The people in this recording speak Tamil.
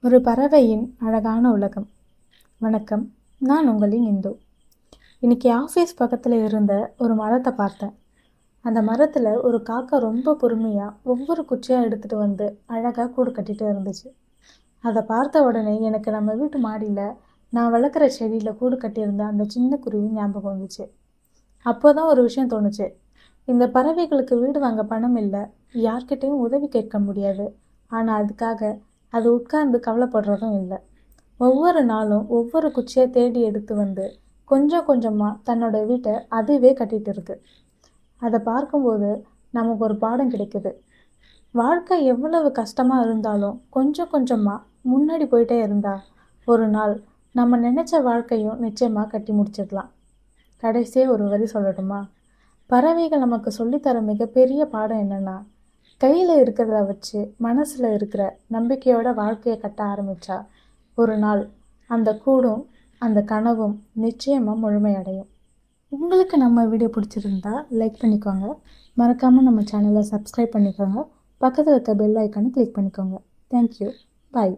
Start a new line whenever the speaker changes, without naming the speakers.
ஒரு பறவையின் அழகான உலகம். வணக்கம், நான் உங்களின் இந்து. இன்னைக்கு ஆஃபீஸ் பக்கத்தில் இருந்த ஒரு மரத்தை பார்த்தேன். அந்த மரத்தில் ஒரு காக்கா ரொம்ப பொறுமையாக ஒவ்வொரு குச்சியாக எடுத்துகிட்டு வந்து அழகாக கூடு கட்டிகிட்டு இருந்துச்சு. அதை பார்த்த உடனே எனக்கு நம்ம வீட்டு மாடியில் நான் வளர்க்குற செடியில் கூடு கட்டியிருந்த அந்த சின்ன குருவி ஞாபகம் வந்துச்சு. அப்போ தான் ஒரு விஷயம் தோணுச்சு. இந்த பறவைகளுக்கு வீடு வாங்க பணம் இல்லை, யார்கிட்டையும் உதவி கேட்க முடியாது. ஆனால் அதுக்காக அது உட்கார்ந்து கவலைப்படுறதும் இல்லை. ஒவ்வொரு நாளும் ஒவ்வொரு குச்சியை தேடி எடுத்து வந்து கொஞ்சம் கொஞ்சமாக தன்னோட வீட்டை அதுவே கட்டிகிட்டு இருக்கு. அதை பார்க்கும்போது நமக்கு ஒரு பாடம் கிடைக்குது. வாழ்க்கை எவ்வளவு கஷ்டமாக இருந்தாலும் கொஞ்சம் கொஞ்சமாக முன்னாடி போயிட்டே இருந்தா ஒரு நாள் நம்ம நினச்ச வாழ்க்கையும் நிச்சயமாக கட்டி முடிச்சிடலாம். கடைசியே ஒரு வரி சொல்லட்டுமா? பறவைகள் நமக்கு சொல்லித்தர மிகப்பெரிய பாடம் என்னென்னா, கையில் இருக்கிறத வச்சு மனசில் இருக்கிற நம்பிக்கையோட வாழ்க்கையை கட்ட ஆரம்பித்தா ஒரு நாள் அந்த கூடும் அந்த கனவும் நிச்சயமாக முழுமையடையும். உங்களுக்கு நம்ம வீடியோ பிடிச்சிருந்தா லைக் பண்ணிக்கோங்க, மறக்காமல் நம்ம சேனலை சப்ஸ்கிரைப் பண்ணிக்கோங்க, பக்கத்தில் இருக்க பெல் ஐக்கானை கிளிக் பண்ணிக்கோங்க. தேங்க்யூ, பாய்.